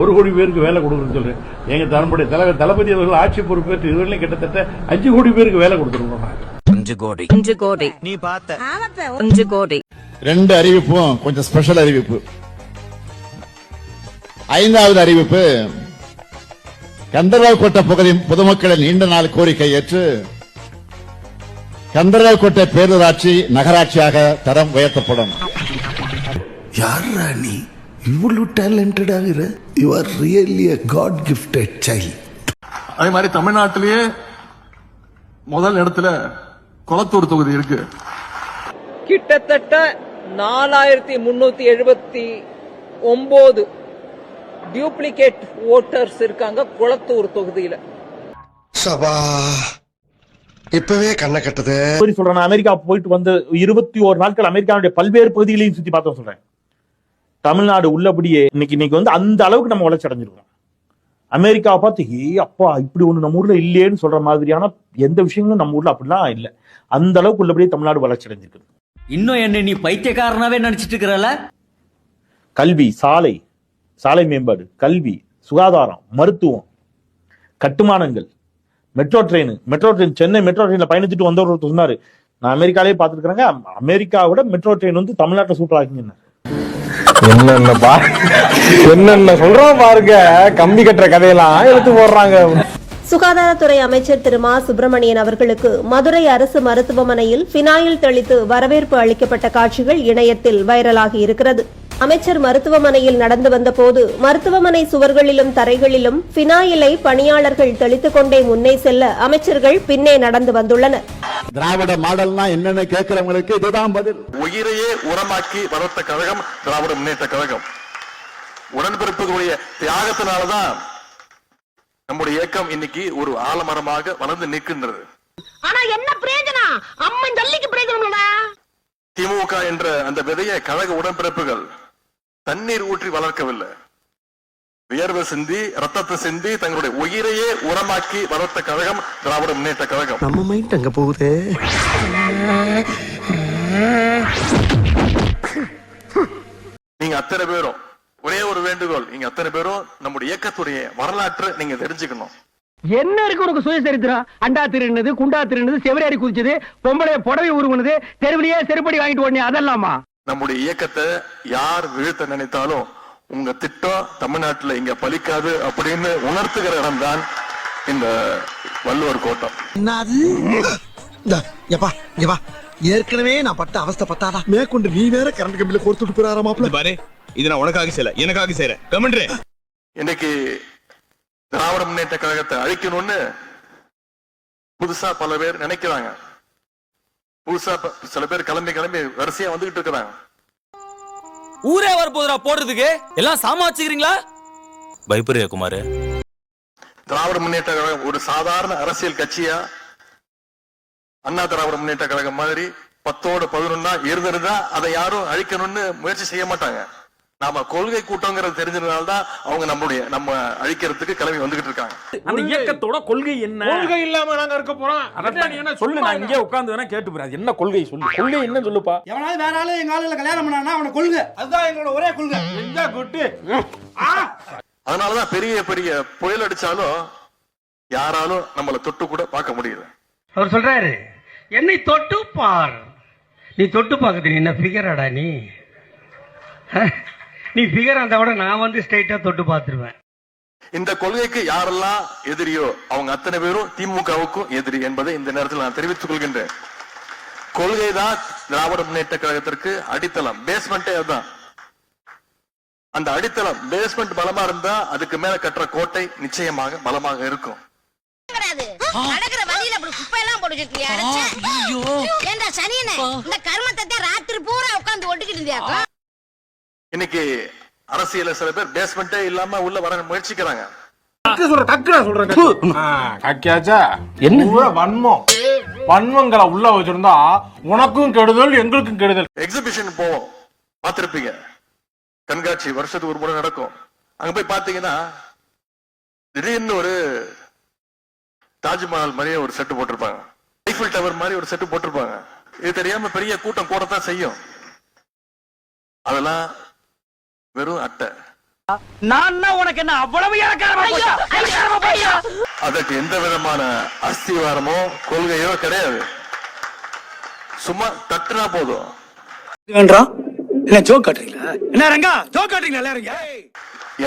1 கோடி பேருக்கு வேலை கொடுக்குறேன்னு சொல்றேன். எங்க தளபதி தளபதி அவர்கள் ஆட்சி பொறுப்பேற்று இதுவரையிலும் கிட்டத்தட்ட 5 கோடி பேருக்கு வேலை கொடுத்துருக்கோம். 5 கோடி நீ பார்த்த 5 கோடி. 2 அறிவிப்பும் கொஞ்சம் ஸ்பெஷல் அறிவிப்பு. 5வது அறிவிப்பு, கந்தர்வால்கோட்டை பகுதி பொதுமக்களின் நீண்ட நாள் கோரிக்கை ஏற்று கந்தர்வால்கோட்டை பேரூராட்சி நகராட்சியாக தரம் உயர்த்தப்படும். யாரா நீ இவ்வளவு டேலண்டட் ஆகிற? You are really a God gifted child. அதே மாதிரி தமிழ்நாட்டிலேயே முதல் இடத்துல கொளத்தூர் தொகுதி இருக்கு. கிட்டத்தட்ட 4379 டியூப்ளிகேட் ஓட்டர்ஸ் இருக்காங்க கொளத்தூர் தொகுதியில. சபா இப்பவே கண்ண கட்டது. சொல்றேன், அமெரிக்கா போயிட்டு வந்து 21 நாட்கள் அமெரிக்காவுடைய பல்வேறு பகுதிகளையும் சுத்தி பார்த்தோம் சொல்றேன். தமிழ்நாடு உள்ளபடியே இன்னைக்கு வந்து அந்த அளவுக்கு நம்ம வளர்ச்சி அடைஞ்சிருக்கோம். அமெரிக்காவை பார்த்து அப்பா இப்படி ஒண்ணு நம்ம ஊர்ல இல்லையேன்னு சொல்ற மாதிரியான எந்த விஷயங்களும் நம்ம ஊர்ல அப்படிலாம் இல்ல. அந்த அளவுக்கு உள்ளபடியே தமிழ்நாடு வளர்ச்சி அடைஞ்சிருக்கு. இன்னும் என்ன நீ பைத்தியக்காரனாவே நினைச்சிட்டு இருக்கிறல? கல்வி, சாலை மேம்பாடு, கல்வி, சுகாதாரம், மருத்துவம், கட்டுமானங்கள், மெட்ரோ ட்ரெயின் சென்னை மெட்ரோ ட்ரெயின்ல பயணிச்சுட்டு வந்தவர் சொன்னாரு, நான் அமெரிக்காலே பார்த்துருக்காங்க, அமெரிக்காவோட மெட்ரோ ட்ரெயின் வந்து தமிழ்நாட்டை சூப்பரா இருக்குங்க. என்னென்ன சொல்றோம் பாருங்க, கம்பி கட்டுற கதையெல்லாம் எடுத்து போடுறாங்க. சுகாதாரத்துறை அமைச்சர் திரு மா சுப்பிரமணியன் அவர்களுக்கு மதுரை அரசு மருத்துவமனையில் பினாயில் தெளித்து வரவேற்பு அளிக்கப்பட்ட காட்சிகள் இணையத்தில் வைரலாகி இருக்கிறது. அமைச்சர் மருத்துவமனையில் நடந்து வந்த போது மருத்துவமனை சுவர்களிலும் தரைகளிலும் பினாயிலை பணியாளர்கள் தெளித்துக் கொண்டே முன்னே செல்ல அமைச்சர்கள் பின்னே நடந்து வந்துள்ளனர். திராவிட மாடல்னா என்னன்னு கேட்கிறவங்களுக்கு இதுதான் பதில். உயிரையே உரமாக்கி வளர்த்த கழகம் திராவிட முன்னேற்ற கழகம். உடன்பிறப்புகளுடைய தியாகத்தினாலதான் நம்முடைய இயக்கம் இன்னைக்கு ஒரு ஆலமரமாக வளர்ந்து நிற்கின்றது. ஆனா என்ன பிரயோஜனம்? அம்மன் ஜல்லிக்கு பிரயோஜனம்டா. திமுக என்ற அந்த விதையை கழக உடன்பிறப்புகள் தண்ணீர் ஊற்றி வளர்க்கவில்லை, வியர்வை சிந்தி ரத்தத்தை சிந்தி தங்களுடைய உயிரையே உரமாக்கி வளர்த்த கழகம் திராவிட முன்னேற்ற கழகம். நம்ம மைண்ட் அங்க போகுது. நீங்க அத்தனை பேரும் ஒரே ஒரு வேண்டுகோள், நீங்க அத்தனை பேரும் நம்முடைய இயக்கத்துடைய வரலாற்று நீங்க தெரிஞ்சுக்கணும். என்ன இருக்கு உனக்கு சுயசரித்திரம்? அண்டா திருநது, குண்டா திருநது, செவரேறி குதிச்சது, பொம்பளை புடவை உருவனது, தெருவிலேயே செருப்படி வாங்கிட்டு ஓடனே அதெல்லாமா? நம்முடைய இயக்கத்தை யார் வீழ்த்த நினைத்தாலும் உங்க திட்டம் தமிழ்நாட்டில் இங்க பலிக்காது அப்படின்னு உணர்த்துகிற இடம் தான் இந்த வள்ளுவர் கோட்டம். ஏற்கனவே நான் பட்ட அவஸ்தை பத்தாதா மேற்கொண்டு நீ வேற கரண்ட் கம்பியில கொடுத்துட்டு போறாரா மாப்பிள்ள? பாரு, இது நான் உனக்காக செய்யல, எனக்காக செய்யறேன். கமெண்ட்ரே இன்னைக்கு திராவிட முன்னேற்ற கழகத்தை அழிக்கணும்னு புதுசா பல பேர் நினைக்கிறாங்க. புதுசா சில பேர் கிளம்பி வரிசையா வந்துகிட்டு இருக்கிறாங்க. ஊரே வரப்போதுரா போடுறதுக்கு எல்லாம் சாமாச்சுக்கிறீங்களா? பயப்படுறியா குமார்? திராவிட முன்னேற்ற கழகம் ஒரு சாதாரண அரசியல் கட்சியா அண்ணா திராவிட முன்னேற்ற கழகம் மாதிரி 10ஓட 11 இருந்திருந்தா அதை யாரும் அழிக்கணும்னு முயற்சி செய்ய மாட்டாங்க. நாம கொள்கை கூட்டங்கிறது தெரிஞ்சதுனால்தான் அவங்க நம்ம அழிக்கிறதுக்கு கிளம்பி வந்துகிட்டு இருக்காங்க. அந்த இயக்கத்தோட கொள்கை என்ன? கொள்கை இல்லாம நாங்க இருக்க போறோம். அதான் என்ன சொல்லு, நான் இங்கே உட்கார்ந்து வேணா கேட்டு போறேன். என்ன கொள்கை சொல்லு, கொள்கை என்ன சொல்லுப்பா. எவனாவது வேற ஆளு எங்க ஆளுல கல்யாணம் பண்ணானா அவன கொள்கை, அதுதான் எங்களோட ஒரே கொள்கை. எங்க குட்டு. அதனாலதான் பெரிய பெரிய புயல் அடிச்சாலும் யாராலும் நம்மள தொட்டு கூட பார்க்க முடியல. அவர் சொல்றாரு, என்னை தொட்டு பார். நீ தொட்டு பார்க்க என்ன ஃபிகராடா நீ? நீ ஃபிகர் அந்த விட நான் வந்து ஸ்ட்ரைட்டா தொட்டு பார்த்துருவேன். இந்த கொள்கைக்கு யாரெல்லாம் எதிரியோ அவங்க அத்தனை பேரும் திமுகவுக்கும் எதிரி என்பதை இந்த நேரத்தில் நான் தெரிவித்துக் கொள்கின்றேன். கொள்கை தான் திராவிட முன்னேற்ற கழகத்திற்கு அடித்தளம், பேஸ்மெண்டே அதுதான். அந்த அடித்தளம் பேஸ்மெண்ட் பலமா இருந்தா அதுக்கு மேல கட்டுற கோட்டை நிச்சயமாக பலமாக இருக்கும். நடக்கிற வழியில அப்படி குப்பையெல்லாம் போட்டு வச்சிருக்கியா? ஏண்டா சனியனே, இந்த கர்மத்தை ராத்திரி பூரா உட்கார்ந்து ஒட்டிக்கிட்டு இருந்தியாக்கா? இன்னைக்கு அரசியல சில பேர் பேஸ்மெண்டே இல்லாம உள்ள வர முயற்சிக்கிறாங்க. வன்மங்களை உள்ள வச்சிருந்தா உனக்கும் கெடுதல் எங்களுக்கும் கெடுதல். எக்ஸிபிஷன் போவோம், பார்த்திருப்பீங்க, கண்காட்சி வருஷத்துக்கு ஒரு முறை நடக்கும். அங்க போய் பாத்தீங்கன்னா திடீர்னு ஒரு தாஜ்மஹால் மாதிரியே ஒரு செட்டு போட்டிருப்பாங்க, ஐஃபில் டவர் மாதிரி ஒரு செட்டு போட்டிருப்பாங்க. இது தெரியாம பெரிய கூட்டம் கூடத்தான் செய்யும். அதெல்லாம் வெறும் அட்டை. நான் உனக்கு என்ன அவ்வளவு அதற்கு எந்த விதமான அஸ்திவாரமோ கொள்கையோ கிடையாது. சும்மா தட்டுனா போதும்.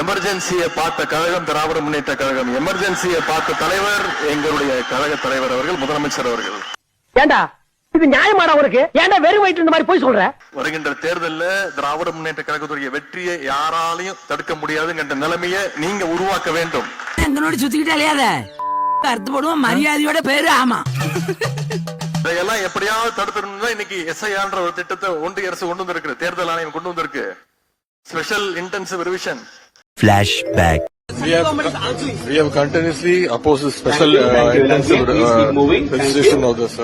எமர்ஜென்சியை பார்த்த கழகம் திராவிட முன்னேற்ற கழகம், எமர்ஜென்சியை பார்த்த தலைவர் எங்களுடைய கழக தலைவர் அவர்கள், முதலமைச்சர் அவர்கள். ஏண்டா இது நியாயமாடா உனக்கு? ஏண்டா வெறும் வயிற்று இந்த மாதிரி போய் சொல்ற? வருகின்ற தேர்தலில் திராவிட முன்னேற்ற கழகத்துடைய வெற்றியை யாராலையும் தடுக்க முடியாதுங்கிற நிலைமையை நீங்க உருவாக்க வேண்டும். எங்கனோட சுத்திக்கிட்டே அலையாத, கருத்து போடுவோம் மரியாதையோட பேரு. ஆமா, இதையெல்லாம் எப்படியாவது தடுத்துடணும் தான் இன்னைக்கு எஸ்ஐஆர்ன்ற ஒரு திட்டத்தை ஒன்றிய அரசு கொண்டு வந்திருக்கு, தேர்தல் ஆணையம் கொண்டு வந்திருக்கு. Special intensive revision. Flashback. We have continuously opposed special intensive registration of this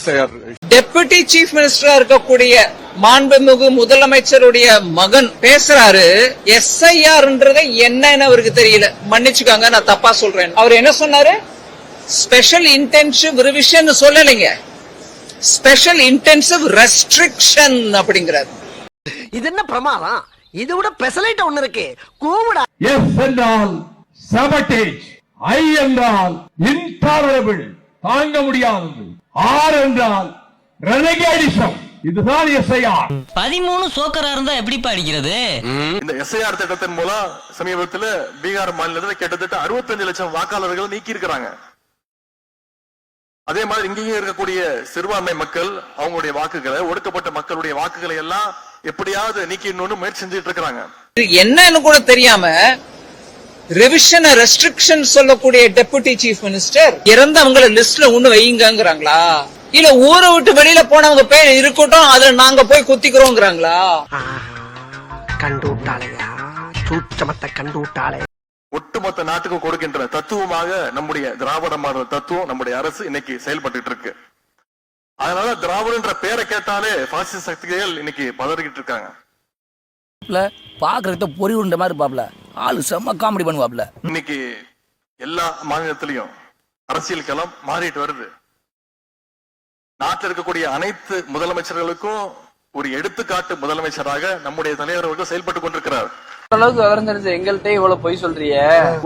SIR. Deputy chief மினிஸ்டரா இருக்கக்கூடிய மாண்புமிகு முதலமைச்சருடைய மகன் பேசுறாரு. எஸ்ஐஆர்ன்றதை என்னன்னு அவருக்கு தெரியல, மன்னிச்சுக்காங்க நான் தப்பா சொல்றேன். அவர் என்ன சொன்னாரு? ஸ்பெஷல் இன்டென்சிவ் ரிவிஷன் சொல்லலைங்க, ஸ்பெஷல் இன்டென்சிவ் ரெஸ்ட்ரிக்ஷன் அப்படிங்கிறார். இது என்ன பிரமாதம்? இது விட பெசலைட் ஒண்ணு இருக்கு, கூவுடா. எஸ் என்றால் sabotage, ஐ என்றால் intolerable, தாங்க முடியாதது, ஆர் என்றால் renegation. இதுதான் எஸ்ஐஆர். 13 சோக்கரா இருந்தா எப்படி படிக்கிறது? இந்த எஸ்ஐஆர் திட்டத்தின் மூலம் சமீபத்தில் பீகார் மாநிலத்தில் கிட்டத்தட்ட 65 லட்சம் வாக்காளர்கள் நீக்கி இருக்கிறாங்க. அதே மாதிரி இங்கேயும் இருக்கக்கூடிய சிறுபான்மை மக்கள் அவங்களுடைய வாக்குகளை, ஒடுக்கப்பட்ட மக்களுடைய வாக்குகளை எல்லாம் எப்படியாவது நீக்கணும்னு முயற்சி செஞ்சுட்டு இருக்காங்க. என்னன்னு கூட தெரியாம ரிவிஷன் ரெஸ்ட்ரிக்ஷன் சொல்லக்கூடிய டெபுட்டி சீஃப் மினிஸ்டர் இறந்தவங்கள லிஸ்ட்ல ஒண்ணு வைங்கிறாங்களா? இல்ல ஊரை விட்டு வெளியில போனவங்க பேர் இருக்கட்டும், அதுல நாங்க போய் குத்திக்கிறோங்கிறாங்களா? கண்டு விட்டாளையா, சூச்சமத்தை கண்டு விட்டாளே. ஒட்டுமொத்த நாட்டுக்கும் கொடுக்கின்ற தத்துவமாக நம்முடைய திராவிட மாடல் தத்துவம் நம்முடைய அரசு இன்னைக்கு செயல்பட்டு இருக்கு. அதனால திராவிடன்ற பேரை கேட்டாலே பாசிச சக்திகள் இன்னைக்கு பதறிக்கிட்டு இருக்காங்க. பாக்குறத பொறி உண்ட மாதிரி பாப்ல ஆளு செம்ம காமெடி பண்ணுவாப்ல. இன்னைக்கு எல்லா மாநிலத்திலையும் அரசியல் களம் மாறிட்டு வருது. நாட்டில் இருக்கக்கூடிய அனைத்து முதலமைச்சர்களுக்கும் ஒரு எடுத்துக்காட்டு முதலமைச்சராக நம்முடைய தலைவர் அவர்கள் செயல்பட்டு கொண்டிருக்கிறார். அளவுக்கு விவரம் தெரிஞ்ச எங்கள்கிட்ட இவ்வளவு பொய் சொல்றிய?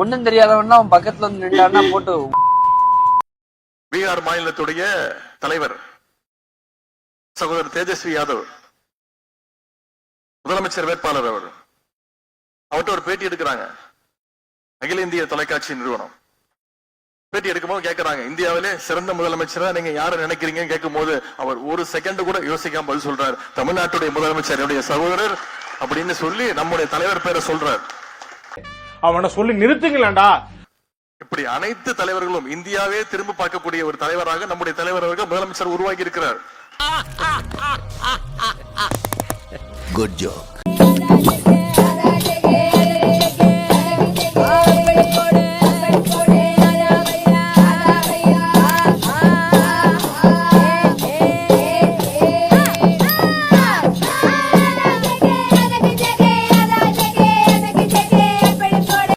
ஒண்ணும் தெரியாதவன்னா அவன் பக்கத்துல வந்து நின்றான்னா போட்டு. பீகார் மாநிலத்துடைய தலைவர் சகோதரர் தேஜஸ்வி யாதவ், முதலமைச்சர் வேட்பாளர், அவர்கிட்ட ஒரு பேட்டி எடுக்கிறாங்க. அகில இந்திய தொலைக்காட்சி நிறுவனம் பேட்டி எடுக்கும்போது கேட்கிறாங்க, இந்தியாவிலே சிறந்த முதலமைச்சரா நீங்க யாரை நினைக்கிறீங்கன்னு கேட்கும் போது அவர் ஒரு செகண்ட் கூட யோசிக்காம பதில் சொல்றார், தமிழ்நாட்டுடைய முதலமைச்சர் என்னுடைய சகோதரர் அப்படின்னு சொல்லி நம்முடைய தலைவர் பேரை சொல்றார். அவனை சொல்லி நிறுத்துங்களேன்டா. இப்படி அனைத்து தலைவர்களும் இந்தியாவே திரும்ப பார்க்கக்கூடிய ஒரு தலைவராக நம்முடைய தலைவர் அவர்கள் முதலமைச்சர் உருவாக்கி இருக்கிறார். Good job.